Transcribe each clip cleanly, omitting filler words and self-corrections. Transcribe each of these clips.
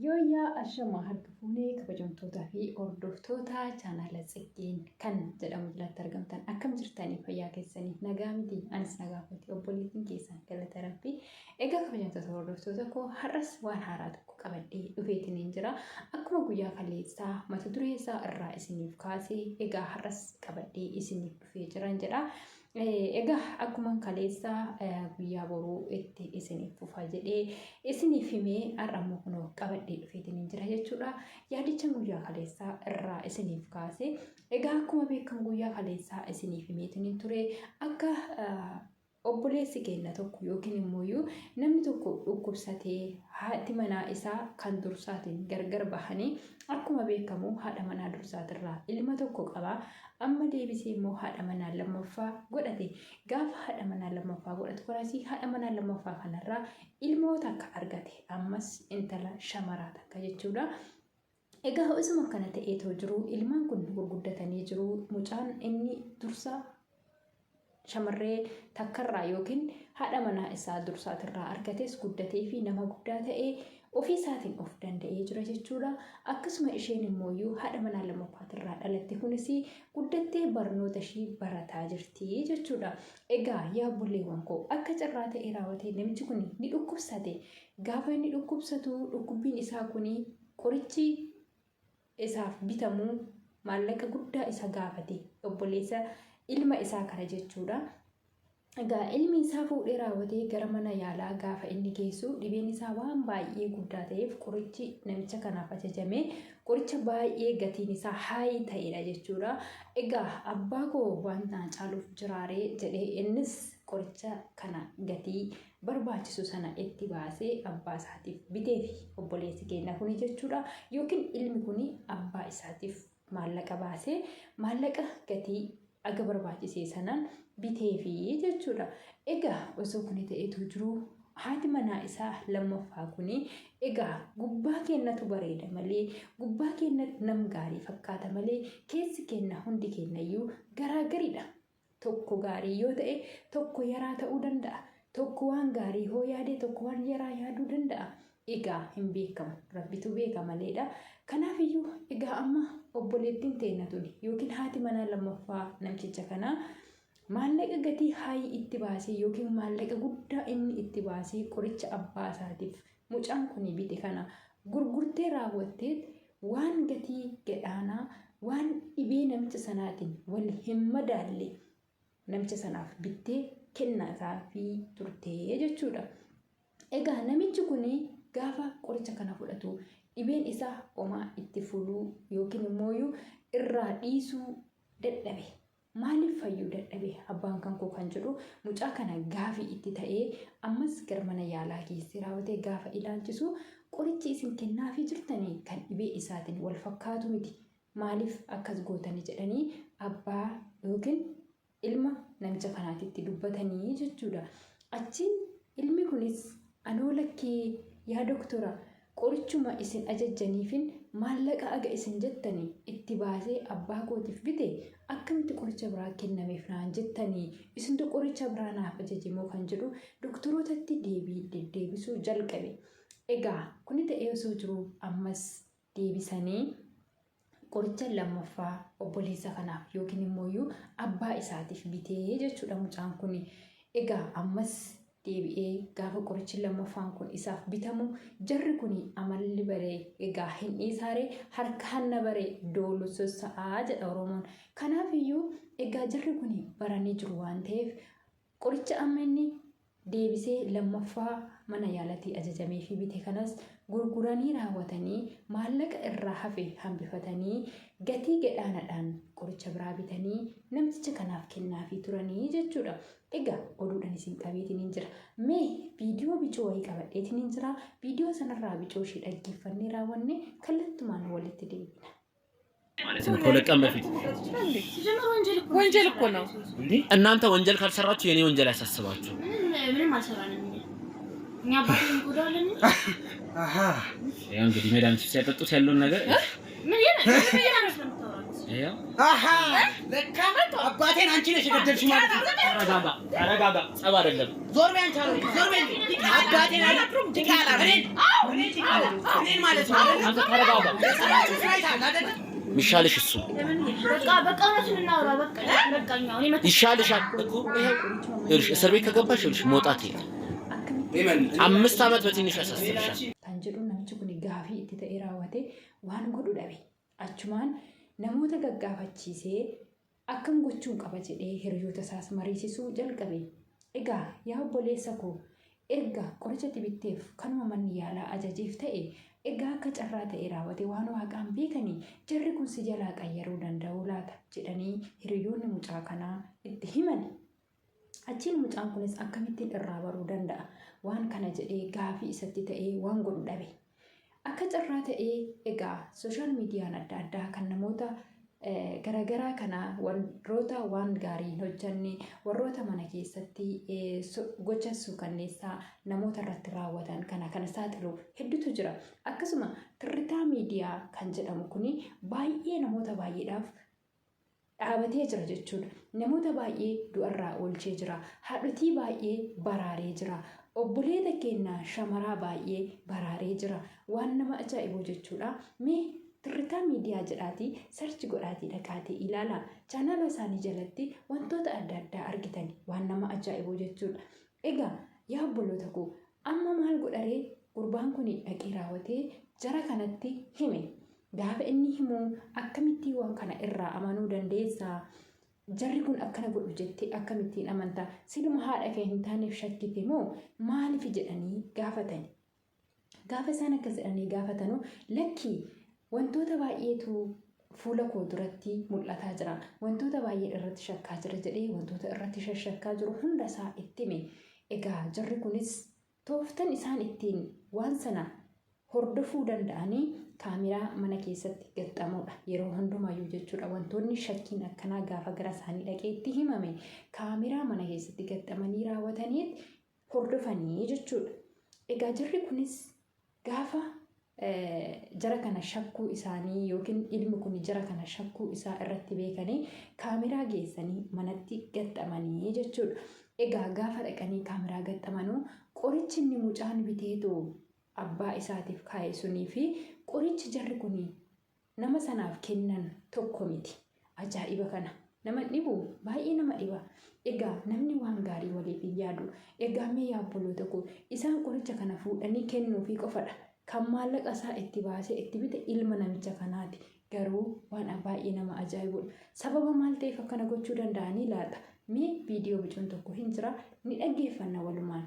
Yooyaa ashama harka fuunee kabajamtootaa fi hordoftoota chaanala Tsiggeen kan jedhamu jalatti argamtan akkam jirtanii fayyaa keessanii nagaa miti anis nagaa kooti obboleettiin keessan galata rabbii egaa kabajamtoota hordoftoota koo har'as waan haaraa tokko qabadhee dhufeetiin jira akkuma guyyaa kaleessaa mata duree isaa irraa isiniif kaasee egaa har'as qabadhee isiniif dhufee jiran jedha. Egaa akkuma kaleessaa guyyaa boruu itti isiniif fufa jedhee isiniif himee har'ammoo kunoo qabadhee dhufeetiin jira jechuudha. Yaadicha guyyaa kaleessaa irraa isiniif kaase. Egaa akkuma beekamu guyyaa kaleessaa isiniif himeetiin ture akka obboleessi keenya tokko yookiin immoo namni tokko dhukkubsatee haati manaa isaa kan dursaatiin gargar bahanii akkuma beekamu haadha manaa dursaatirraa ilma tokko qaba. Amma deebisee immoo haadha manaa lammaffaa godhate. Gaafa haadha manaa lammaffaa godhatu kanasi haadha manaa lammaffaa kanarraa ilmoota akka argate ammas intala shamaraa takka jechuudha. Egaa isuma kana ta'eetoo jiru ilmaan kun gurguddatanii jiru. Mucaan inni dursa shamarree takkarraa yookiin haadha manaa isaa dursaatirraa argates guddatee fi nama guddaa ta'ee ofii isaatiin of danda'ee jira jechuudha. Akkasuma isheen immoo haadha manaa lammaffaatirraa dhalatte kunis guddattee barnoota ishii barataa jirti jechuudha. Egaa yaa obboleewwan koo akka carraa ta'ee raawwatee namichi kun ni dhukkubsate. Gaafa inni dhukkubsatu dhukkubbiin isaa kun qorichi isaaf bitamu maallaqa guddaa isa gaafate obboleessa ilma isaa kana jechuudha. Egaa ilmi isaa fuudhee raawwatee gara mana yaalaa gaafa inni geessu dhibeen isaa waan baay'ee guddaa ta'eef qorichi namicha kanaaf ajajame qoricha baay'ee gatiin isaa haayii ta'edha jechuudha. Egaa abbaa koo waan caaluuf jiraaree jedhee innis qoricha kana gatii barbaachisu sana itti baasee abbaa isaatiif bitee fi obboleessi keenya kuni jechuudha. Yookiin ilmi kuni abbaa isaatiif maallaqa baasee maallaqa gatii aga barbaachisee sanaan bitee fi jechuudha. Egaa osoo kun ta'eetu jiru haati manaa isaa lammaffaa kuni egaa gubbaa keenyatu bareeda malee gubbaa keenya nam gaarii fakkaata malee keessi keenya hundi keenyayyuu garaagaridha. Tokko gaarii yoo ta'e tokko yaraa ta'uu danda'a. Tokko waan gaarii hoo yaade tokko waan yaraa yaaduu danda'a. Egaa hin beekamu rabbitu beeka maleedha. Kanaafiyyuu egaa amma obboleettiin teenya tuni yookiin haati manaa lammaffaa namticha kanaa maallaqa gatii haayii itti baasee yookiin maallaqa guddaa inni itti baasee qoricha abbaa isaatiif mucaan kun bite kana gurgurtee raawwattee waan gatii gadhaanaa waan dhibee namicha sanaatiin wal hin madaalle namicha sanaaf bittee kennaa isaa fi turtee jechuudha. Egaa namichi kun gaafa qoricha kana fudhatu dhibeen isaa homaa itti fuluu yookiin immoo irraa dhiisuu dadhabe. Maaliif fayyuu dadhabe abbaan kan koo kan jedhu mucaa kana gaafi itti ta'ee ammas gara mana yaalaa geessee raawwatee gaafa ilaalchisu qorichi isin kennaafii jirtanii kan dhibee isaatiin wal fakkaatu miti. Maaliif akkas gootanii jedhanii abbaa yookiin ilma namicha kanaatitti dubbatanii jechuudha. Achiin ilmi kunis anoo lakkee yaa doktora qorichuma isin ajajjaniifin maallaqa aga isin jettanii itti baasee abbaa kootiif bite akkamitti qoricha biraa kennameef naan jettanii isintu qoricha biraa naaf ajajemoo kan jedhu doktorootatti deebisuu jalqabe. Egaa kuni ta'ee osoo jiru ammas deebisanii qoricha lammaffaa obboleessa kanaaf yookiin immoo abbaa isaatiif bitee jechuudha mucaan kun. Egaa ammas deebi'ee gaafa qorichi lammaffaan kun isaaf bitamu jarri kun amalli baree egaa hin dhiisaaree harka hanna baree doolu sossa'aa jedha Oromoon. Kanaafiyyuu egaa jarri kun baranii jiru waan ta'eef qoricha amma inni deebisee lammaffaa mana yaalatii ajajamee fi bite kanas gurguranii raawwatanii maallaqa irraa hafe hambifatanii gatii gadhaanaadhaan qoricha biraa bitanii namticha kanaaf kennaafii turanii jechuudha. Egaa oduudhaan isin qabeetiin jira. Mee viidiyoo bicoo wayii qabadheetiin jira. Viidiyoo sanarraa bicoo ishee dhaggeeffannee raawwanne kallattumaan walitti deebina. ከለቀም በፊት ወንጀል እኮ ነው እንዴ እናንተ ወንጀል ካልሰራችሁ የኔ ወንጀል ያሳስባችሁ ምንም አልሰራንም እኛ ባትን ጎዳለን አሃ ያ እንግዲህ መድኃኒት ሲያጠጡት ያለውን ነገር ምን ይላል አሃ ለካመት አባቴን አንቺ ነሽ የገደልሽ ማለት ነው። ተረጋጋ። ጸብ አይደለም። ዞር በይ አንቺ አሉኝ። ዞር በይ አባቴን አላጥሩም ዲቃላ እኔን ማለት ነው። አንተ ተረጋጋ። ሚሻልሽ እሱ በቃ እውነቱን እናውራ። በቃኛው እኔ ይሻልሻል እኮ ይኸውልሽ፣ እስር ቤት ከገባሽ ይኸውልሽ መውጣት የለም። 5 ዓመት በትንሽ ያሳስብሻል። ታንጀዱ ነምቺ ኩኒ ጋፊ ኢtti ta'e raawwate waan godhu dhabe achumaan namoota gaggaafachiisee akkam gochuun qaba jedhee hiriyoota isaas mariisisuu jalqabe. Egaa yaa obboleessa koo erga qoricha dibitteef kanuma manni yaalaa ajajeef ta'e egaa akka carraa ta'e raawwate waan waaqaan beekanii jarri kun si jalaa qayyaruu danda'uu laata jedhanii hiriyoonni mucaa kanaa itti himan. Achiin mucaan kunis akkamittiin irraa baruu danda'a waan kana jedhee gaafii isatti ta'ee waan godhu dhabe. Akka carraa ta'ee egaa sooshaal miidiyaan adda addaa kan namoota garagaraa kana warroota waan gaarii hin hojjanne warroota mana keessatti gocha suukanneessaa namoota irratti raawwatan kana saaxilu hedduutu jira. Akkasuma tirritaa miidiyaa kan jedhamu kuni baay'ee namoota baay'eedhaaf dhaabatee jira jechuudha. Namoota baay'ee du'arraa oolchee jira. Haadhotii baay'ee baraaree jira. Obboleeta keenyaa shamaraa baay'ee baraaree jira. Waan nama ajaa'ibu jechuudha. Mee tirritaa miidiyaa jedhaatii sarchi godhaatii dhaqaatii ilaala. Chaanaala isaanii jalatti wantoota adda addaa argitan waan nama ajaa'ibu jechuudha. Egaa yaa obboloota koo amma maal godharee gurbaan kun dhaqee raawwatee jara kanatti hime. Gaafa inni himu akkamittiin waan kana irraa amanuu dandeessaa? Jarri kun akkana godhu jettee akkamittiin amantaa? Siluma haadha kee hin taaneef shakkite moo maaliif jedhanii gaafatani? Gaafa isaan akkas jedhanii gaafatanu lakkii wantoota baay'eetu fuula koo duratti mul'ataa jira. Wantoota baay'ee irratti shakkaa jira jedhee wantoota irratti shakkaa jiru hunda isaa itti hime. Egaa jarri kunis tooftan isaan ittiin waan sana hordofuu danda'anii kaameraa mana keessatti gaxxamuudha yeroo hundumayyuu jechuudha. Wantoonni shakkiin akkanaa gaafa gara isaanii dhaqee itti himame kaameraa mana keessatti gaxxamanii raawwatanii hordofanii jechuudha. Egaa jarri kunis gaafa jara kana shakkuu isaanii yookiin ilmi kun jara kana shakkuu isaa irratti beekanii kaameraa geessanii manatti gaxxamanii jechuudha. Egaa gaafa dhaqanii kaameraa gaxxamanuu qorichi inni mucaan biteetu abbaa isaatiif kaa'e sunii fi qorichi jarri kun nama sanaaf kennan tokko miti. Ajaa'iba kana nama dhibu baay'ee nama dhiba. Egaa namni waan gaarii waliif hin yaadu. Egaa mee yaa obboloota koo isaan qoricha kana fuudhanii kennuu fi qofadha. Kan maallaqa isaa itti baasee itti bite ilma namicha kanaati. Garuu waan baay'ee nama ajaa'ibudha. Sababa maal ta'eef akkana gochuu danda'anii laata? Mee viidiyoo bicuun tokko hin jira ni dhaggeeffanna walumaan.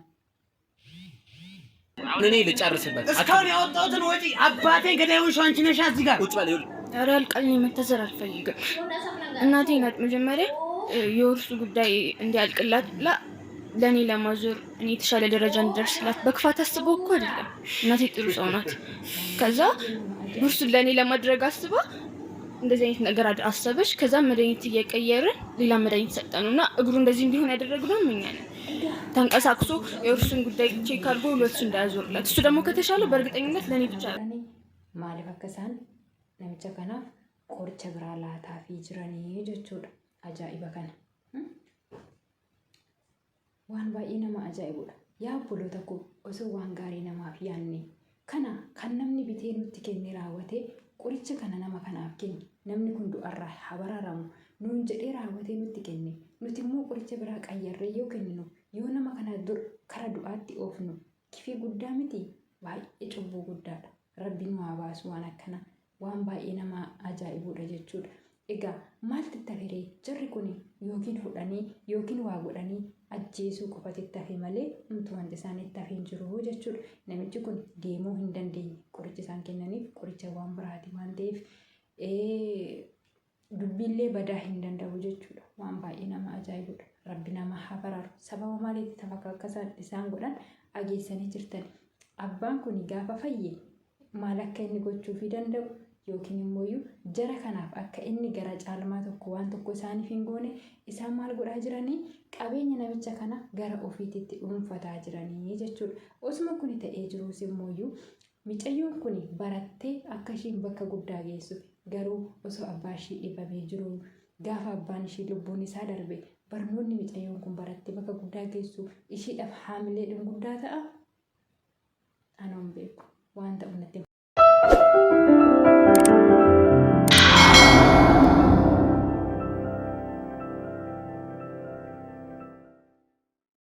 አሁን እኔ ልጨርስበት። እስካሁን ያወጣሁትን ወጪ አባቴን ገዳዩን አንቺ ነሽ እዚህ ጋር ቁጭ በል። ኧረ አልቃልኝ መታሰር አልፈልግም። እናቴ ናት መጀመሪያ የውርሱ ጉዳይ እንዲያልቅላት ብላ ለእኔ ለማዞር እኔ የተሻለ ደረጃ እንድደርስላት በክፋት አስበው እኮ አይደለም። እናቴ ጥሩ ሰው ናት። ከዛ ውርሱን ለእኔ ለማድረግ አስባ እንደዚህ አይነት ነገር አሰበች። ከዛ መድኃኒት እየቀየርን ሌላ መድኃኒት ሰጠኑና እግሩ እንደዚህ እንዲሆን ያደረግነው እኛ ነን። ተንቀሳቅሶ የእርሱን ጉዳይ ቼክ አድርጎ ሁለቱ እንዳያዞርላት እሱ ደግሞ ከተሻለ በእርግጠኝነት ለእኔ ብቻ ነው። ማለፍ አከሳን ነምቸ ከናፍ ቆርቸ ብራ ላታፊ ጅረኒ ጀቹudha. Ajaa'iba kana waan baay'ee nama ajaa'ibuudha. Yaa obboloota koo osoo waan gaarii namaaf yaanne kana kan namni bitee nutti kenne raawwate qoricha kana nama kanaaf kenne namni kun du'arraa habaraaramu nuun jedhee raawwatee nutti kenne nuti immoo qoricha biraa qayyarree yoo kenninu yoo nama kana kara du'aatti oofnu kifii guddaa miti baay'ee cubbuu guddaadha. Rabbiin waa baasu waan akkana waan baay'ee nama ajaa'ibuudha jechuudha. Egaa maaltu taree jarri kun yookiin fudhanii yookiin waa godhanii ajjeesuu qofatti tafe malee nuti wanti isaanitti tafe hin jiru jechuudha. Namichi kun deemuu hin dandeenye qoricha isaan kennaniif qoricha waan biraati waan ta'eef dubbiillee badaa hin danda'u jechuudha. Waan baay'ee nama ajaa'ibudha. Rabbi nama haa baraaru. Sababa maaliitti tafa akka isaan godhan ageessanii jirtan. Abbaan kun gaafa fayye maal akka inni gochuufii danda'u yookiin immoo jara kanaaf akka inni gara caalmaa tokko waan tokko isaaniif hin goone isaan maal godhaa jiranii qabeenya namicha kana gara ofiititti dhuunfataa jiranii jechuudha. Osuma kun ta'ee jiruus immoo mucayyoon kun barattee akka ishiin bakka guddaa geessuuf garuu osoo abbaa ishii dhibamee jiru gaafa abbaan ishii lubbuun isaa darbe barnoonni mucayyoon kun baratte bakka guddaa geessu ishiidhaaf haamileedhaan guddaa ta'a. Anoon beeku waan ta'u natti